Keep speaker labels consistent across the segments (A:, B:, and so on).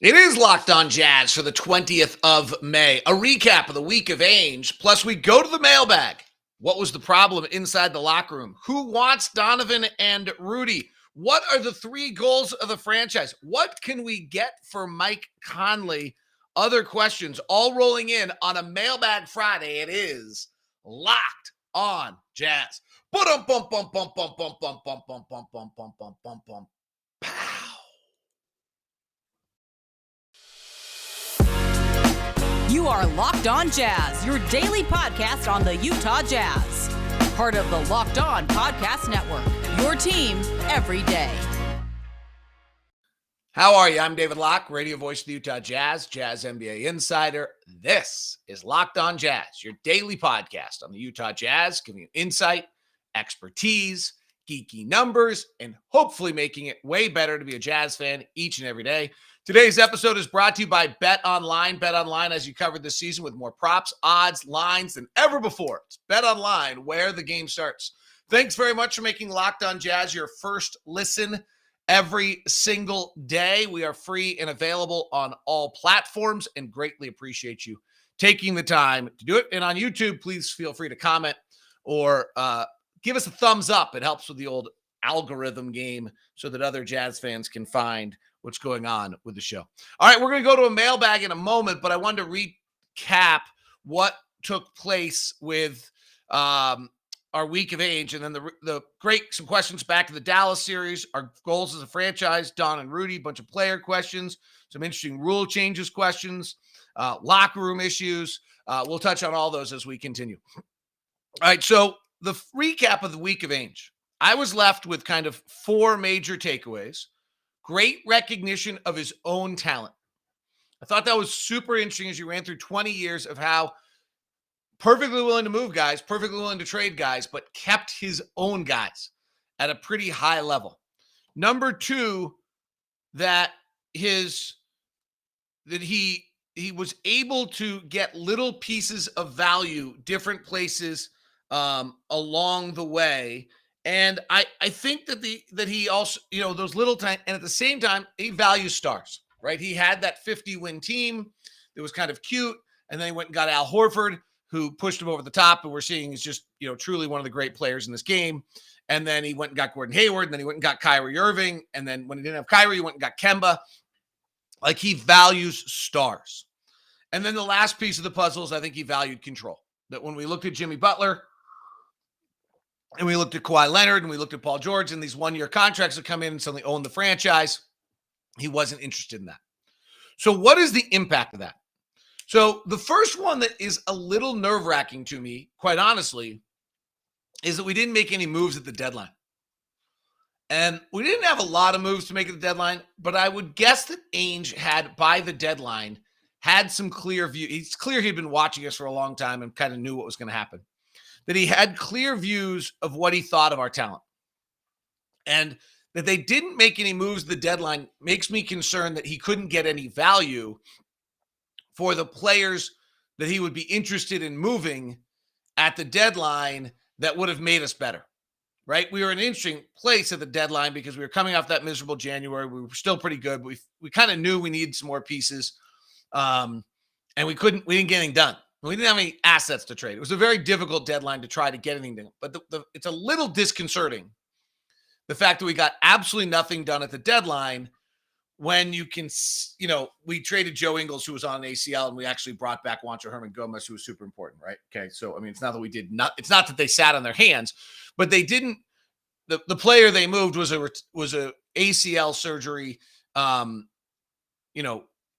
A: It is Locked On Jazz for the 20th of May. A recap of the week of Ainge. Plus, we go to the mailbag. What was the problem inside the locker room? Who wants Donovan and Rudy? What are the three goals of the franchise? What can we get for Mike Conley? Other questions all rolling in on a Mailbag Friday. It is Locked On Jazz. Bum bum bum bum bum bum bum bum bum bum bum bum bum bum bum. Pow.
B: You are Locked On Jazz, your daily podcast on the Utah Jazz. Part of the Locked On Podcast Network, your team every day.
A: How are you? I'm David Locke, radio voice of the Utah Jazz, Jazz NBA insider. This is Locked On Jazz, your daily podcast on the Utah Jazz, giving you insight, expertise, geeky numbers, and hopefully making it way better to be a Jazz fan each and every day. Today's episode is brought to you by Bet Online. Bet Online, as you covered this season with more props, odds, lines than ever before. It's Bet Online, where the game starts. Thanks very much for making Locked On Jazz your first listen every single day. We are free and available on all platforms and greatly appreciate you taking the time to do it. And on YouTube, please feel free to comment or give us a thumbs up. It helps with the old algorithm game so that other Jazz fans can find what's going on with the show. All right, we're going to go to a mailbag in a moment, but I wanted to recap what took place with our week of Ainge, and then some questions back to the Dallas series, our goals as a franchise, Don and Rudy, bunch of player questions, some interesting rule changes questions, locker room issues. We'll touch on all those as we continue. All right, so the recap of the week of Ainge. I was left with kind of four major takeaways. Great recognition of his own talent. I thought that was super interesting as you ran through 20 years of how perfectly willing to move guys, perfectly willing to trade guys, but kept his own guys at a pretty high level. Number two, that he was able to get little pieces of value, different places along the way. And I think that he also, those little time, and at the same time, he values stars, right? He had that 50-win team that was kind of cute, and then he went and got Al Horford, who pushed him over the top, and we're seeing is just, truly one of the great players in this game. And then he went and got Gordon Hayward, and then he went and got Kyrie Irving, and then when he didn't have Kyrie, he went and got Kemba. Like, he values stars. And then the last piece of the puzzle is I think he valued control. That when we looked at Jimmy Butler, and we looked at Kawhi Leonard, and we looked at Paul George, and these one-year contracts that come in and suddenly own the franchise, he wasn't interested in that. So what is the impact of that? So the first one that is a little nerve-wracking to me, quite honestly, is that we didn't make any moves at the deadline. And we didn't have a lot of moves to make at the deadline, but I would guess that Ainge had, by the deadline, had some clear view. It's clear he'd been watching us for a long time and kind of knew what was going to happen. That he had clear views of what he thought of our talent. And that they didn't make any moves at the deadline makes me concerned that he couldn't get any value for the players that he would be interested in moving at the deadline that would have made us better, right? We were in an interesting place at the deadline because we were coming off that miserable January. We were still pretty good, but we kind of knew we needed some more pieces. And we didn't get anything done. We didn't have any assets to trade. It was a very difficult deadline to try to get anything done. But it's a little disconcerting, the fact that we got absolutely nothing done at the deadline when you can, we traded Joe Ingles, who was on an ACL, and we actually brought back Juancho Hernan-Gomez, who was super important, right? Okay, so, it's not that we did not, it's not that they sat on their hands, but they didn't, the player they moved was a ACL surgery,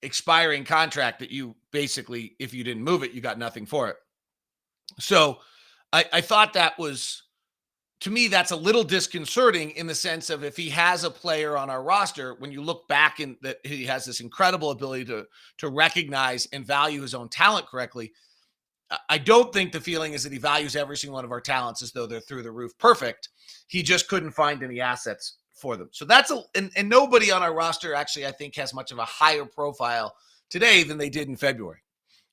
A: expiring contract that you basically, if you didn't move it, you got nothing for it. So I thought that was, to me, that's a little disconcerting in the sense of if he has a player on our roster, when you look back and that he has this incredible ability to recognize and value his own talent correctly, I don't think the feeling is that he values every single one of our talents as though they're through the roof perfect. He just couldn't find any assets for them. So that's and nobody on our roster actually, I think, has much of a higher profile today than they did in February.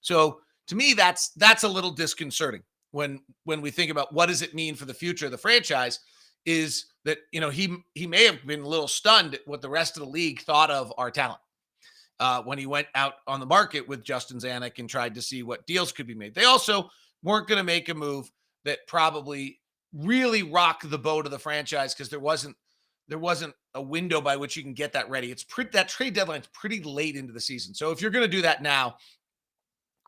A: So to me, that's a little disconcerting when we think about what does it mean for the future of the franchise, is that, he may have been a little stunned at what the rest of the league thought of our talent. when he went out on the market with Justin Zanik and tried to see what deals could be made. They also weren't going to make a move that probably really rocked the boat of the franchise because there wasn't a window by which you can get that ready. That trade deadline's pretty late into the season. So if you're going to do that now,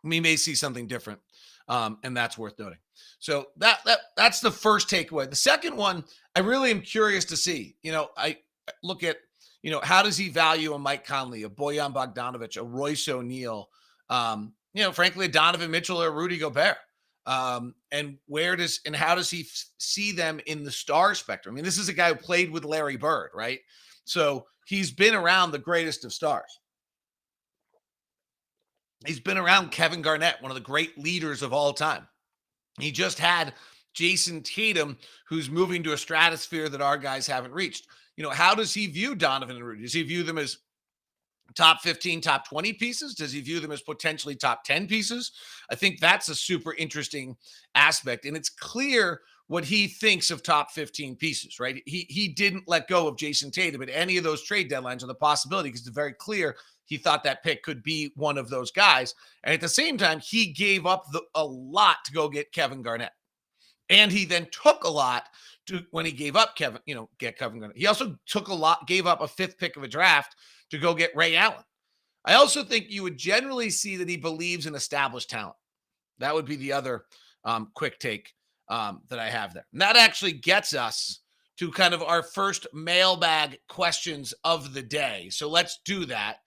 A: we may see something different. And that's worth noting. So that's the first takeaway. The second one, I really am curious to see. I look at, how does he value a Mike Conley, a Bojan Bogdanovic, a Royce O'Neal, frankly, a Donovan Mitchell or Rudy Gobert? And how does he see them in the star spectrum? I mean, this is a guy who played with Larry Bird, right? So he's been around the greatest of stars. He's been around Kevin Garnett, one of the great leaders of all time. He just had Jason Tatum, who's moving to a stratosphere that our guys haven't reached. How does he view Donovan and Rudy? Does he view them as top 15, top 20 pieces? Does he view them as potentially top 10 pieces? I think that's a super interesting aspect. And it's clear what he thinks of top 15 pieces, right? He didn't let go of Jason Tatum at any of those trade deadlines or the possibility, because it's very clear he thought that pick could be one of those guys. And at the same time, he gave up a lot to go get Kevin Garnett. And he then took a lot when he gave up get Kevin Garnett. He also gave up a 5th pick of a draft to go get Ray Allen. I also think you would generally see that he believes in established talent. That would be the other quick take that I have there. And that actually gets us to kind of our first mailbag questions of the day. So let's do that.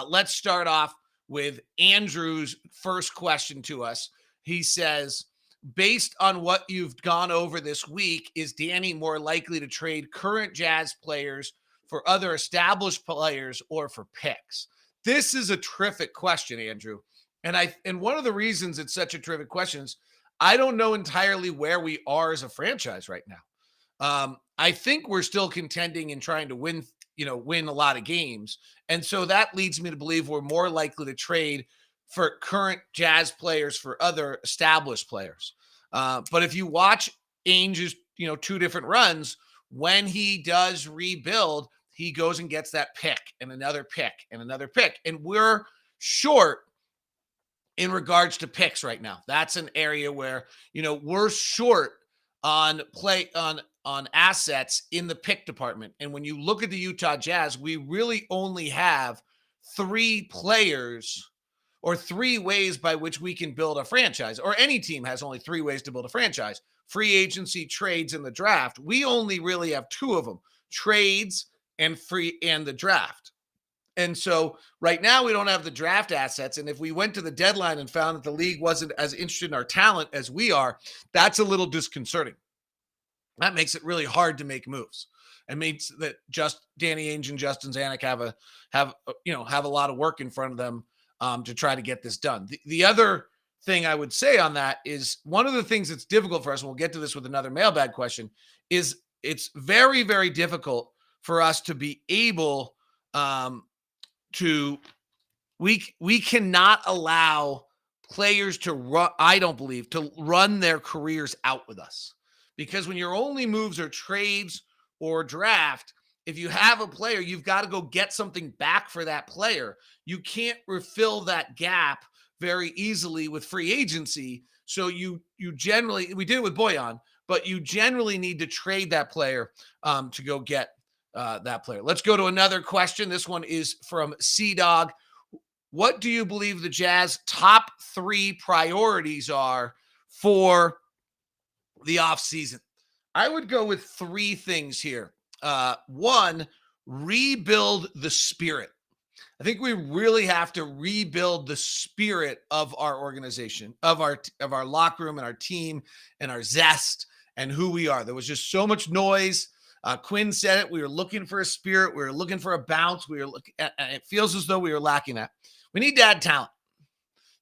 A: Let's start off with Andrew's first question to us. He says, based on what you've gone over this week, is Danny more likely to trade current Jazz players for other established players or for picks? This is a terrific question, Andrew. And one of the reasons it's such a terrific question is I don't know entirely where we are as a franchise right now. I think we're still contending and trying to win a lot of games. And so that leads me to believe we're more likely to trade for current Jazz players for other established players. But if you watch Ainge's, 2 different runs, when he does rebuild, he goes and gets that pick and another pick and another pick. And we're short in regards to picks right now. That's an area where, we're short on assets in the pick department. And when you look at the Utah Jazz, we really only have 3 players or 3 ways by which we can build a franchise, or any team has only 3 ways to build a franchise: free agency, trades, and the draft. We only really have 2 of them: trades and the draft. And so right now we don't have the draft assets. And if we went to the deadline and found that the league wasn't as interested in our talent as we are, that's a little disconcerting. That makes it really hard to make moves. It means that just Danny Ainge and Justin Zanik have a lot of work in front of them to try to get this done. The other thing I would say on that is one of the things that's difficult for us, and we'll get to this with another mailbag question, is it's very, very difficult for us to be able we cannot allow players to run, I don't believe, to run their careers out with us. Because when your only moves are trades or draft, if you have a player, you've got to go get something back for that player. You can't refill that gap very easily with free agency. So you generally, we did it with Bojan, but you generally need to trade that player to go get that player. Let's go to another question. This one is from C-Dog. What do you believe the Jazz top 3 priorities are for the offseason? I would go with 3 things here. 1, rebuild the spirit. I think we really have to rebuild the spirit of our organization, of our locker room and our team and our zest and who we are. There was just so much noise. Quinn said it. We were looking for a spirit. We were looking for a bounce. It feels as though we were lacking that. We need to add talent.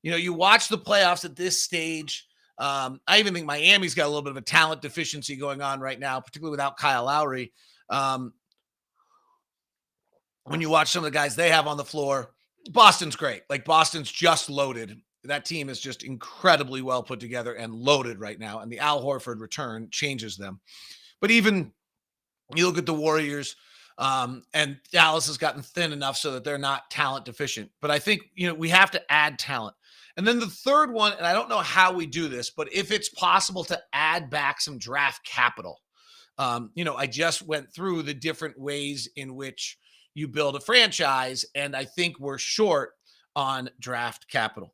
A: You watch the playoffs at this stage. I even think Miami's got a little bit of a talent deficiency going on right now, particularly without Kyle Lowry. When you watch some of the guys they have on the floor, Boston's great. Like, Boston's just loaded. That team is just incredibly well put together and loaded right now. And the Al Horford return changes them. But even you look at the Warriors, And Dallas has gotten thin enough so that they're not talent deficient. But I think, we have to add talent. And then the third one, and I don't know how we do this, but if it's possible to add back some draft capital. I just went through the different ways in which you build a franchise, and I think we're short on draft capital.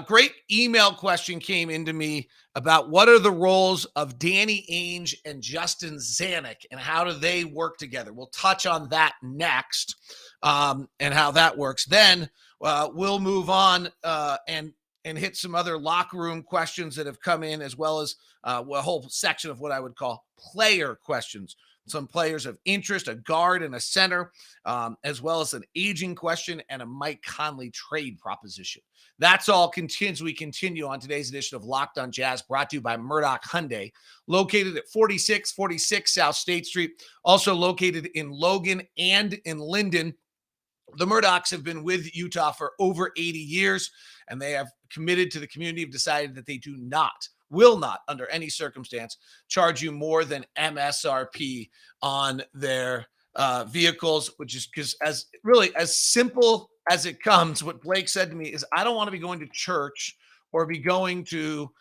A: Great email question came into me about what are the roles of Danny Ainge and Justin Zanik and how do they work together? We'll touch on that next and how that works. Then we'll move on and hit some other locker room questions that have come in, as well as a whole section of what I would call player questions. Some players of interest, a guard and a center, as well as an aging question and a Mike Conley trade proposition. That's all we continue on today's edition of Locked on Jazz, brought to you by Murdoch Hyundai, located at 4646 South State Street, also located in Logan and in Linden. The Murdochs have been with Utah for over 80 years, and they have committed to the community, have decided that they will not, under any circumstance, charge you more than MSRP on their vehicles, which is because as simple as it comes, what Blake said to me is, I don't want to be going to church or be going to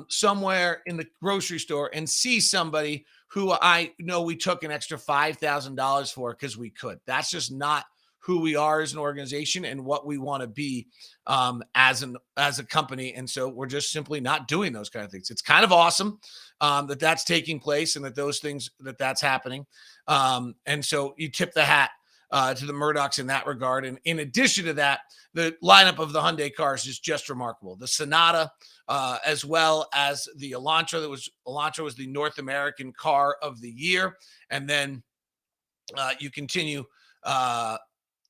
A: somewhere in the grocery store and see somebody who I know we took an extra $5,000 for because we could. That's just not who we are as an organization and what we want to be as a company. And so we're just simply not doing those kind of things. It's kind of awesome that that's taking place and that those things that's happening. And so you tip the hat to the Murdochs in that regard. And in addition to that, the lineup of the Hyundai cars is just remarkable. The Sonata, as well as the Elantra. Elantra was the North American car of the year. And then you continue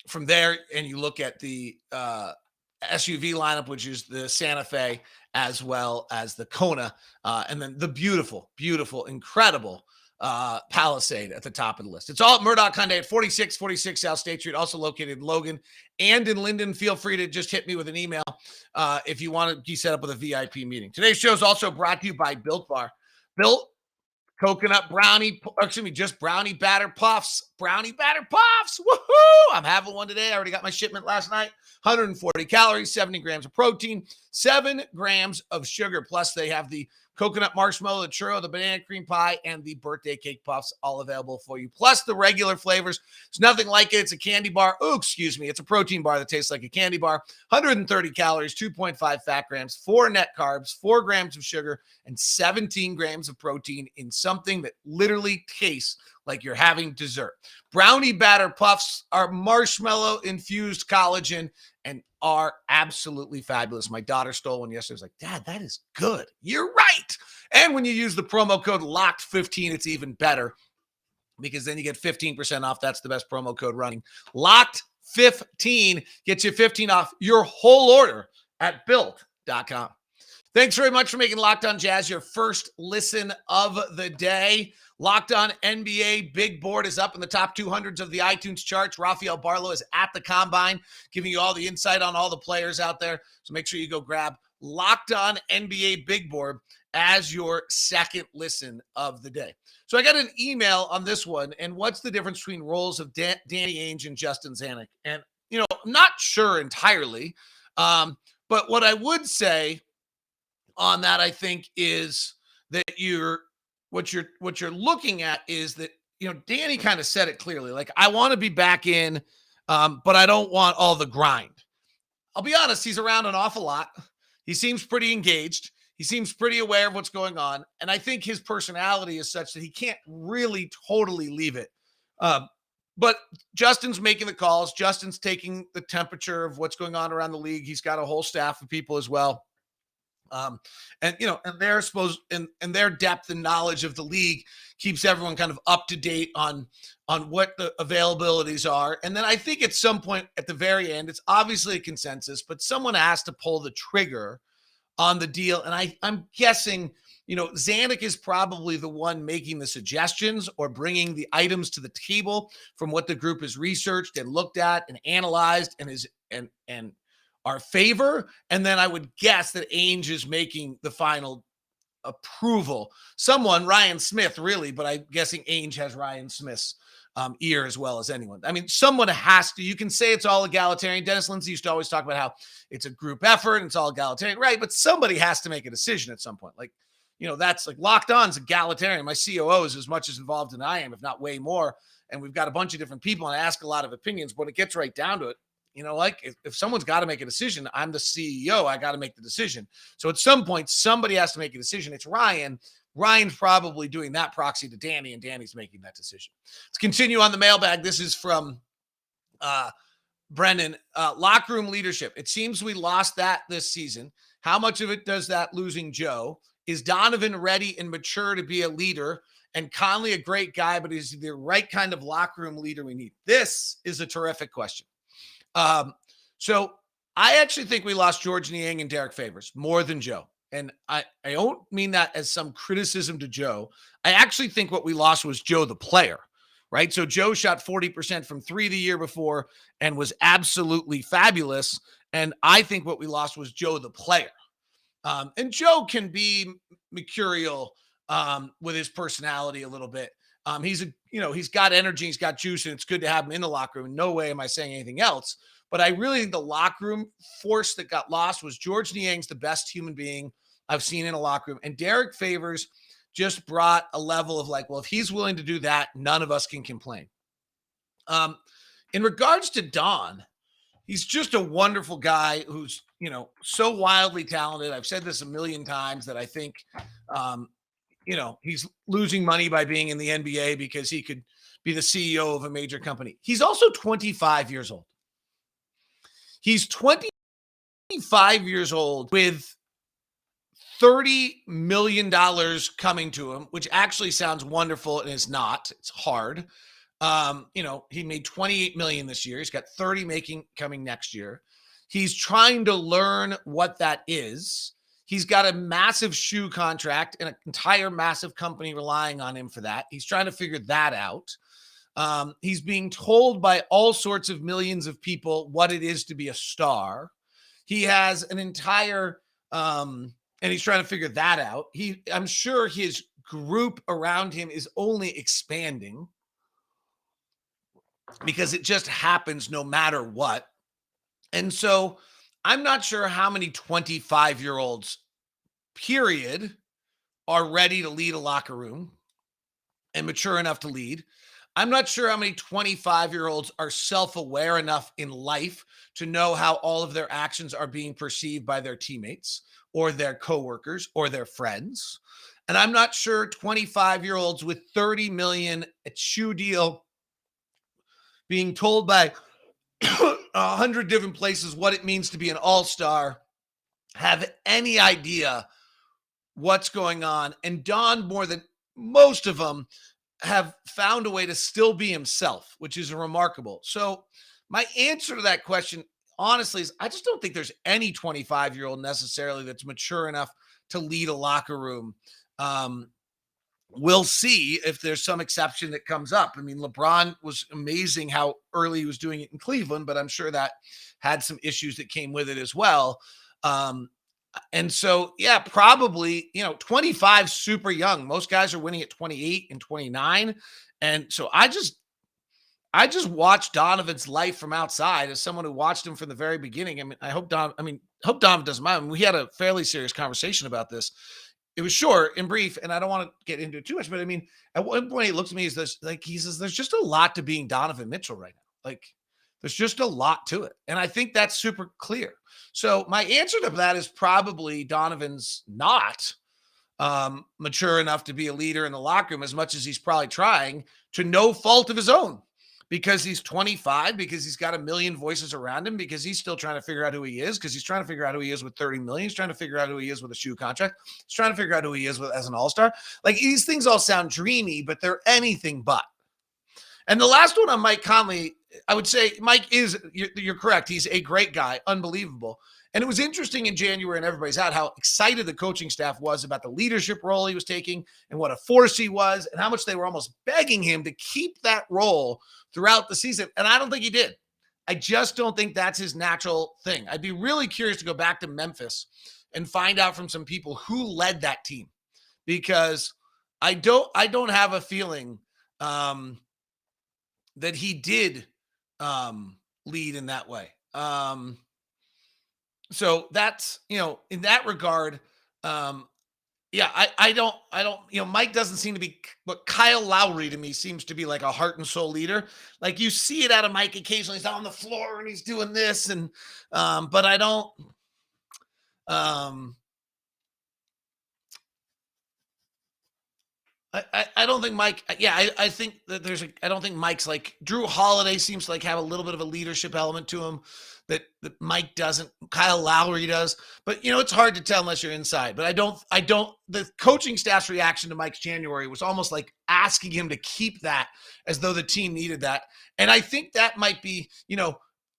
A: from there, and you look at the SUV lineup, which is the Santa Fe, as well as the Kona, and then the beautiful, incredible Palisade at the top of the list. It's all at Murdoch Hyundai at 4646 South State Street, also located in Logan and in Linden. Feel free to just hit me with an email if you want to be set up with a VIP meeting. Today's show is also brought to you by Built Bar. Built coconut brownie, just brownie batter puffs. Brownie batter puffs. Woohoo! I'm having one today. I already got my shipment last night. 140 calories, 70 grams of protein, 7 grams of sugar. Plus, they have the coconut marshmallow, the churro, the banana cream pie, and the birthday cake puffs, all available for you. Plus the regular flavors. It's nothing like it. It's a candy bar. It's a protein bar that tastes like a candy bar. 130 calories, 2.5 fat grams, 4 net carbs, 4 grams of sugar, and 17 grams of protein in something that literally tastes like you're having dessert. Brownie batter puffs are marshmallow infused collagen and are absolutely fabulous. My daughter stole one yesterday. I was like, Dad, that is good. You're right. And when you use the promo code LOCKED15, it's even better because then you get 15% off. That's the best promo code running. LOCKED15 gets you 15 off your whole order at built.com. Thanks very much for making Locked On Jazz your first listen of the day. Locked On NBA Big Board is up in the top 200s of the iTunes charts. Rafael Barlow is at the Combine, giving you all the insight on all the players out there. So make sure you go grab Locked On NBA Big Board as your second listen of the day. So I got an email on this one, and what's the difference between roles of Danny Ainge and Justin Zanik? And, I'm not sure entirely, but what I would say on that, I think, is that what you're looking at is that, Danny kind of said it clearly. Like, I want to be back in, but I don't want all the grind. I'll be honest, he's around an awful lot. He seems pretty engaged. He seems pretty aware of what's going on. And I think his personality is such that he can't really totally leave it. But Justin's making the calls. Justin's taking the temperature of what's going on around the league. He's got a whole staff of people as well. And they're supposed, and their depth and knowledge of the league keeps everyone kind of up to date on what the availabilities are. And then I think at some point at the very end, it's obviously a consensus, but someone has to pull the trigger on the deal. And I'm guessing, Zanik is probably the one making the suggestions or bringing the items to the table from what the group has researched and looked at and analyzed and our favor. And then I would guess that Ainge is making the final approval. Ryan Smith, really, but I'm guessing Ainge has Ryan Smith's ear as well as anyone. I mean, someone has to, you can say it's all egalitarian. Dennis Lindsay used to always talk about how it's a group effort and it's all egalitarian, right? But somebody has to make a decision at some point. Like, that's like Locked On's egalitarian. My COO is as much as involved as I am, if not way more. And we've got a bunch of different people and I ask a lot of opinions, but when it gets right down to it, like if someone's got to make a decision, I'm the CEO, I got to make the decision. So at some point, somebody has to make a decision. It's Ryan. Ryan's probably doing that proxy to Danny, and Danny's making that decision. Let's continue on the mailbag. This is from Brendan. Locker room leadership. It seems we lost that this season. How much of it does that losing Joe? Is Donovan ready and mature to be a leader? And Conley, a great guy, but is he the right kind of locker room leader we need? This is a terrific question. So I actually think we lost George Niang and Derek Favors more than Joe. And I don't mean that as some criticism to Joe. I actually think what we lost was Joe, the player, right? So Joe shot 40% from three the year before and was absolutely fabulous. And I think what we lost was Joe, the player. And Joe can be mercurial with his personality a little bit. He's got energy, he's got juice, and it's good to have him in the locker room. No way am I saying anything else. But I really think the locker room force that got lost was George Niang's the best human being I've seen in a locker room. And Derek Favors just brought a level of like, well, if he's willing to do that, none of us can complain. In regards to Don, he's just a wonderful guy who's, so wildly talented. I've said this a million times that I think, he's losing money by being in the NBA because he could be the CEO of a major company. He's also 25 years old. He's 25 years old with $30 million coming to him, which actually sounds wonderful and is not. It's hard. He made 28 million this year. He's got 30 coming next year. He's trying to learn what that is. He's got a massive shoe contract and an entire massive company relying on him for that. He's trying to figure that out. He's being told by all sorts of millions of people what it is to be a star. He has an entire, and he's trying to figure that out. I'm sure his group around him is only expanding because it just happens no matter what. And so I'm not sure how many 25-year-olds, period, are ready to lead a locker room and mature enough to lead. I'm not sure how many 25-year-olds are self-aware enough in life to know how all of their actions are being perceived by their teammates or their coworkers or their friends. And I'm not sure 25-year-olds with 30 million at shoe deal being told by 100 different places what it means to be an all-star have any idea what's going on. And Don, more than most of them, have found a way to still be himself, which is remarkable. So my answer to that question, honestly, is I just don't think there's any 25-year-old necessarily that's mature enough to lead a locker room. We'll see if there's some exception that comes up. I mean, LeBron was amazing how early he was doing it in Cleveland, but I'm sure that had some issues that came with it as well. And so, yeah, probably, 25 super young. Most guys are winning at 28 and 29. And so I just watched Donovan's life from outside as someone who watched him from the very beginning. I mean, hope Donovan doesn't mind. We had a fairly serious conversation about this. It was short and brief, and I don't want to get into it too much, but I mean, at one point he looks at me as this, like, he says, there's just a lot to being Donovan Mitchell right now. Like, there's just a lot to it. And I think that's super clear. So my answer to that is probably Donovan's not mature enough to be a leader in the locker room as much as he's probably trying, to no fault of his own, because he's 25, because he's got a million voices around him, because he's still trying to figure out who he is, because he's trying to figure out who he is with 30 million. He's trying to figure out who he is with a shoe contract. He's trying to figure out who he is with as an all-star. Like, these things all sound dreamy, but they're anything but. And the last one on Mike Conley, I would say Mike you're correct. He's a great guy, unbelievable. And it was interesting in January, and everybody's out, how excited the coaching staff was about the leadership role he was taking and what a force he was and how much they were almost begging him to keep that role throughout the season. And I don't think he did. I just don't think that's his natural thing. I'd be really curious to go back to Memphis and find out from some people who led that team, because I don't have a feeling that he did lead in that way. So that's, in that regard, um, yeah, I don't, Mike doesn't seem to be, but Kyle Lowry to me seems to be like a heart and soul leader. Like you see it out of Mike occasionally. He's on the floor and he's doing this. And, but I don't, um, I don't think Mike. Yeah, I think that I don't think Mike's like Drew Holiday seems to like have a little bit of a leadership element to him that Mike doesn't. Kyle Lowry does, but it's hard to tell unless you're inside. But I don't. The coaching staff's reaction to Mike's January was almost like asking him to keep that as though the team needed that, and I think that might be.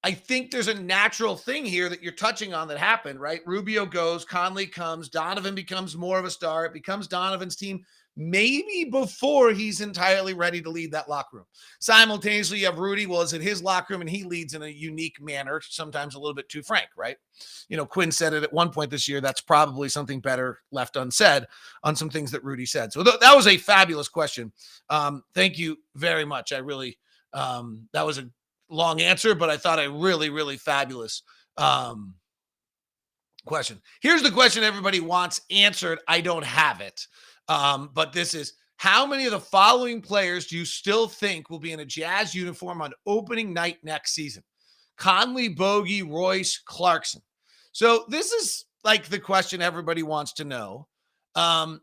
A: I think there's a natural thing here that you're touching on that happened, right? Rubio goes, Conley comes, Donovan becomes more of a star. It becomes Donovan's team maybe before he's entirely ready to lead that locker room. Simultaneously, you have Rudy. Well, it's in his locker room, and he leads in a unique manner, sometimes a little bit too frank, right? Quinn said it at one point this year. That's probably something better left unsaid on some things that Rudy said. So that was a fabulous question. Thank you very much. I really, that was a long answer, but I thought a really, really fabulous question. Here's the question everybody wants answered. I don't have it. But this is, how many of the following players do you still think will be in a Jazz uniform on opening night next season? Conley, Bogey, Royce, Clarkson. So this is like the question everybody wants to know. And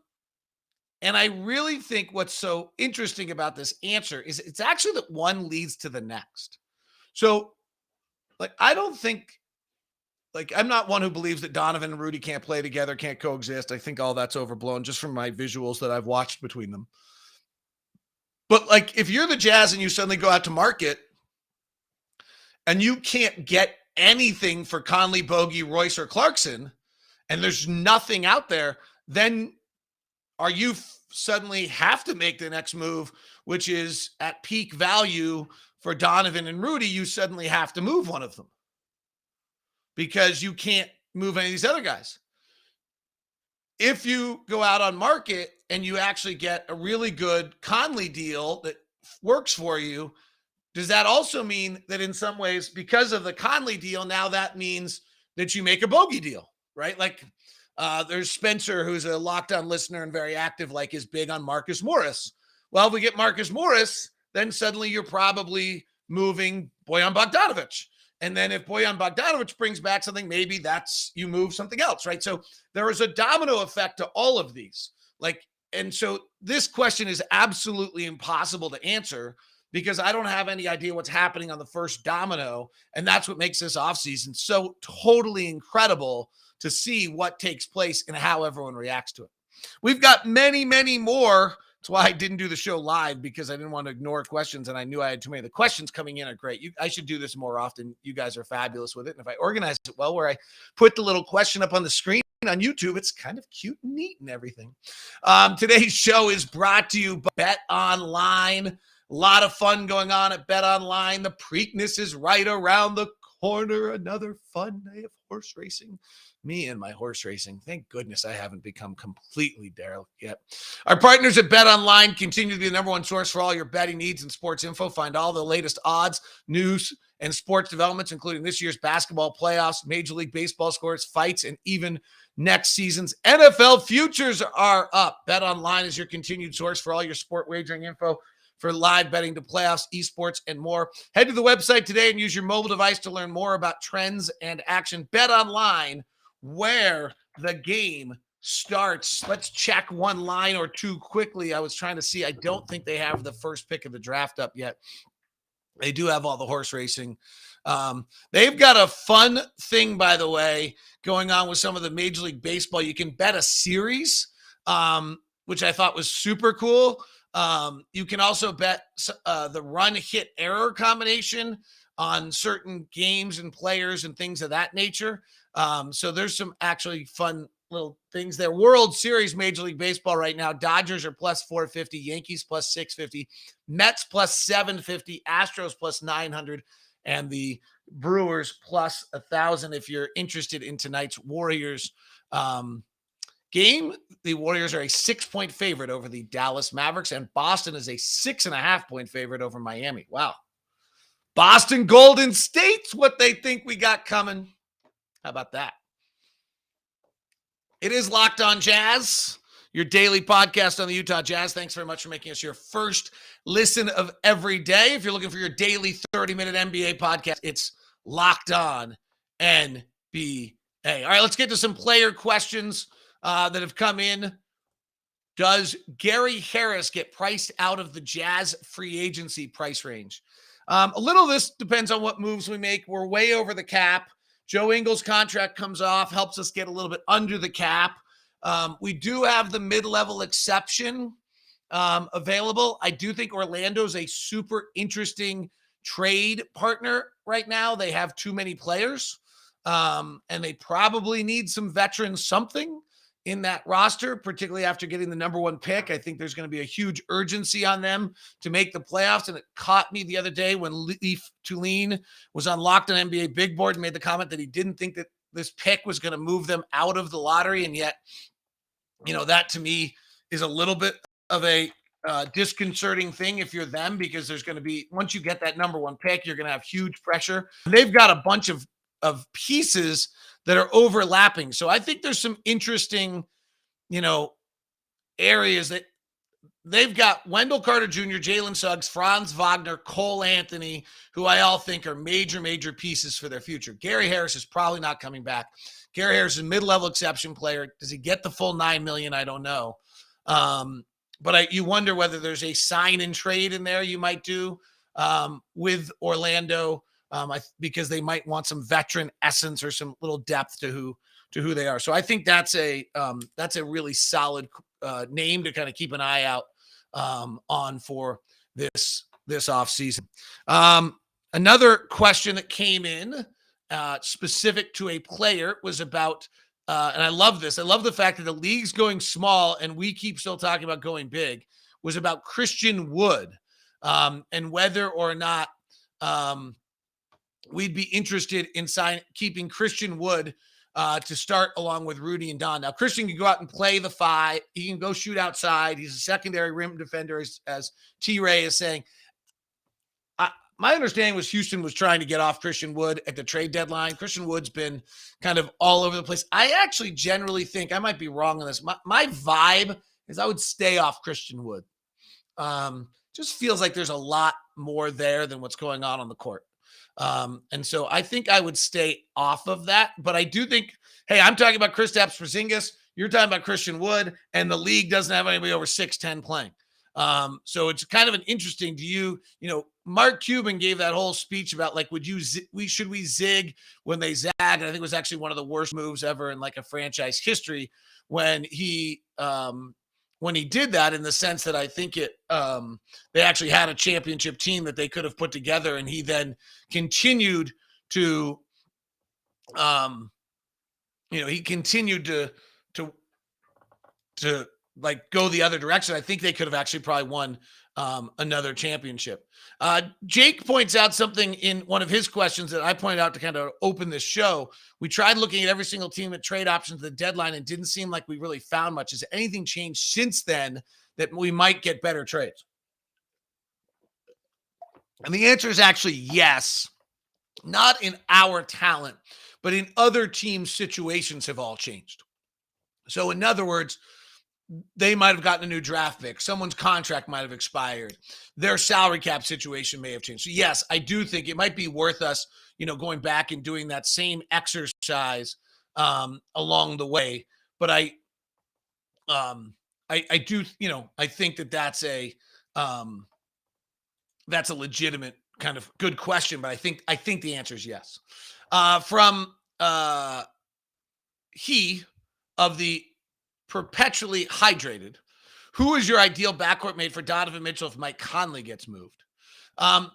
A: I really think what's so interesting about this answer is it's actually that one leads to the next. So I don't think, I'm not one who believes that Donovan and Rudy can't play together, can't coexist. I think all that's overblown just from my visuals that I've watched between them. But if you're the Jazz and you suddenly go out to market and you can't get anything for Conley, Bogey, Royce, or Clarkson, and there's nothing out there, then are you suddenly have to make the next move, which is at peak value for Donovan and Rudy? You suddenly have to move one of them, because you can't move any of these other guys. If you go out on market and you actually get a really good Conley deal that works for you, does that also mean that in some ways, because of the Conley deal, now that means that you make a Bogey deal, right? There's Spencer, who's a Locked On listener and very active, is big on Marcus Morris. Well, if we get Marcus Morris, then suddenly you're probably moving Bojan Bogdanovic. And then if Bojan Bogdanovic brings back something, maybe you move something else, right? So there is a domino effect to all of these. And so this question is absolutely impossible to answer because I don't have any idea what's happening on the first domino. And that's what makes this offseason so totally incredible to see what takes place and how everyone reacts to it. We've got many, many more. That's why I didn't do the show live, because I didn't want to ignore questions, and I knew I had too many. The questions coming in are great. I should do this more often. You guys are fabulous with it. And if I organize it well, where I put the little question up on the screen on YouTube, it's kind of cute and neat and everything. Today's show is brought to you by Bet Online. A lot of fun going on at Bet Online. The Preakness is right around the corner. Another fun day of horse racing. Me and my horse racing. Thank goodness I haven't become completely derelict yet. Our partners at Bet Online continue to be the number one source for all your betting needs and sports info. Find all the latest odds, news, and sports developments, including this year's basketball playoffs, Major League Baseball scores, fights, and even next season's NFL futures are up. Bet Online is your continued source for all your sport wagering info, for live betting to playoffs, esports, and more. Head to the website today and use your mobile device to learn more about trends and action. Bet Online, where the game starts. Let's check one line or two quickly. I was trying to see. I don't think they have the first pick of the draft up yet. They do have all the horse racing. They've got a fun thing, by the way, going on with some of the Major League Baseball. You can bet a series, which I thought was super cool. You can also bet the run, hit, error combination on certain games and players and things of that nature. So there's some actually fun little things there. World Series Major League Baseball right now. Dodgers are plus 450, Yankees plus 650, Mets plus 750, Astros plus 900, and the Brewers plus 1,000 if you're interested in tonight's Warriors game. The Warriors are a 6-point favorite over the Dallas Mavericks, and Boston is a 6.5-point favorite over Miami. Wow. Boston Golden State's what they think we got coming. How about that? It is Locked On Jazz, your daily podcast on the Utah Jazz. Thanks very much for making us your first listen of every day. If you're looking for your daily 30-minute NBA podcast, it's Locked On NBA. All right, let's get to some player questions that have come in. Does Gary Harris get priced out of the Jazz free agency price range? A little of this depends on what moves we make. We're way over the cap. Joe Ingles' contract comes off, helps us get a little bit under the cap. We do have the mid-level exception available. I do think Orlando's a super interesting trade partner right now. They have too many players, and they probably need some veteran something in that roster, particularly after getting the number 1 pick. I think there's going to be a huge urgency on them to make the playoffs. And it caught me the other day when Leaf Tulane was on Locked On NBA Big Board and made the comment that he didn't think that this pick was going to move them out of the lottery. And yet, that to me is a little bit of a disconcerting thing if you're them, because there's going to be, once you get that number 1 pick, you're going to have huge pressure. And they've got a bunch of pieces that are overlapping. So I think there's some interesting, areas that they've got. Wendell Carter Jr., Jalen Suggs, Franz Wagner, Cole Anthony, who I all think are major, major pieces for their future. Gary Harris is probably not coming back. Gary Harris is a mid-level exception player. Does he get the full $9 million? I don't know. But you wonder whether there's a sign and trade in there you might do with Orlando, because they might want some veteran essence or some little depth to who they are. So I think that's a really solid name to kind of keep an eye out on for this offseason. Another question that came in specific to a player was about, and I love this. I love the fact that the league's going small and we keep still talking about going big, was about Christian Wood and whether or not we'd be interested in keeping Christian Wood to start along with Rudy and Don. Now, Christian can go out and play the 5. He can go shoot outside. He's a secondary rim defender, as T-Ray is saying. My understanding was Houston was trying to get off Christian Wood at the trade deadline. Christian Wood's been kind of all over the place. I actually generally think, I might be wrong on this, my vibe is I would stay off Christian Wood. Just feels like there's a lot more there than what's going on the court. And so I think I would stay off of that. But I do think, hey, I'm talking about Kristaps Porzingis. You're talking about Christian Wood, and the league doesn't have anybody over 6'10" playing. So it's kind of an interesting, Mark Cuban gave that whole speech about should we zig when they zag? And I think it was actually one of the worst moves ever in like a franchise history when he did that, in the sense that I think they actually had a championship team that they could have put together, and he then continued to, to like go the other direction. I think they could have actually probably won another championship. Jake points out something in one of his questions that I pointed out to kind of open this show. We tried looking at every single team at trade options at the deadline and didn't seem like we really found much. Has anything changed since then that we might get better trades? And the answer is actually yes. Not in our talent, but in other teams' situations have all changed. So in other words, they might have gotten a new draft pick. Someone's contract might have expired. Their salary cap situation may have changed. So yes, I do think it might be worth us, going back and doing that same exercise along the way. But I do, I think that's a legitimate kind of good question. But I think the answer is yes. From he of the Perpetually Hydrated, who is your ideal backcourt mate for Donovan Mitchell if Mike Conley gets moved? I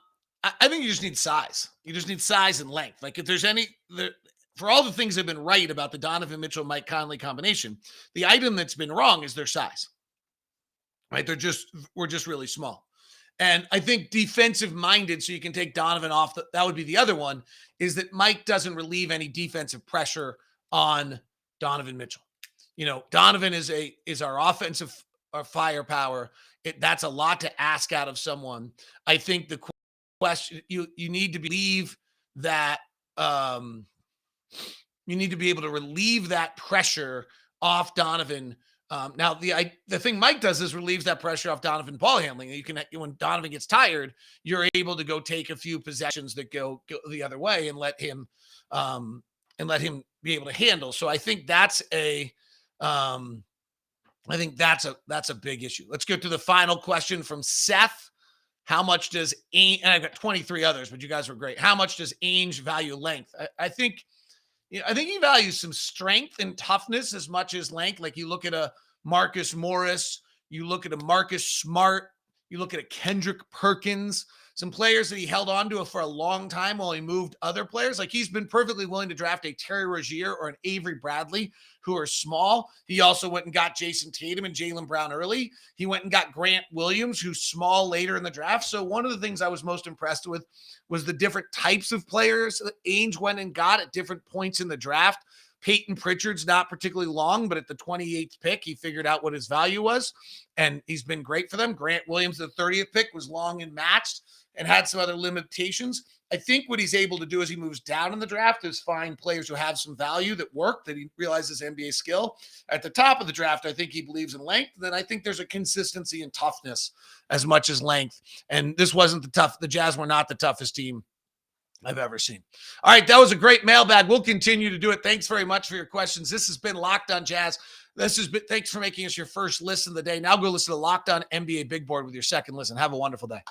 A: think you just need size. You just need size and length. Like if there's for all the things that have been right about the Donovan Mitchell Mike Conley combination, the item that's been wrong is their size. Right? We're just really small. And I think defensive minded, so you can take Donovan off. That would be the other one, is that Mike doesn't relieve any defensive pressure on Donovan Mitchell. Donovan is our offensive firepower. That's a lot to ask out of someone. I think the question you need to believe that you need to be able to relieve that pressure off Donovan. Now, the thing Mike does is relieves that pressure off Donovan ball handling. You can, when Donovan gets tired, you're able to go take a few possessions that go the other way and let him be able to handle. So I think that's a big issue. Let's go to the final question from Seth. How much does Ainge, and I've got 23 others, but you guys were great. How much does Ainge value length? I think he values some strength and toughness as much as length. Like you look at a Marcus Morris, you look at a Marcus Smart, you look at a Kendrick Perkins, some players that he held on to for a long time while he moved other players. Like he's been perfectly willing to draft a Terry Rozier or an Avery Bradley who are small. He also went and got Jason Tatum and Jaylen Brown early. He went and got Grant Williams, who's small later in the draft. So one of the things I was most impressed with was the different types of players that Ainge went and got at different points in the draft. Peyton Pritchard's not particularly long, but at the 28th pick, he figured out what his value was, and he's been great for them. Grant Williams, the 30th pick, was long and matched and had some other limitations. I think what he's able to do as he moves down in the draft is find players who have some value that work, that he realizes NBA skill. At the top of the draft, I think he believes in length. Then I think there's a consistency and toughness as much as length. And this wasn't the Jazz were not the toughest team I've ever seen. All right, that was a great mailbag. We'll continue to do it. Thanks very much for your questions. This has been Locked On Jazz. Thanks for making us your first listen of the day. Now go listen to Locked On NBA Big Board with your second listen. Have a wonderful day.